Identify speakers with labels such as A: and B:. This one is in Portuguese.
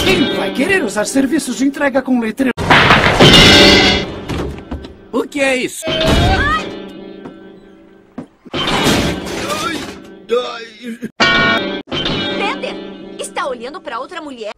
A: Quem vai querer usar serviços de entrega com letreiro?
B: O que é isso?
C: Bender, está olhando para outra mulher?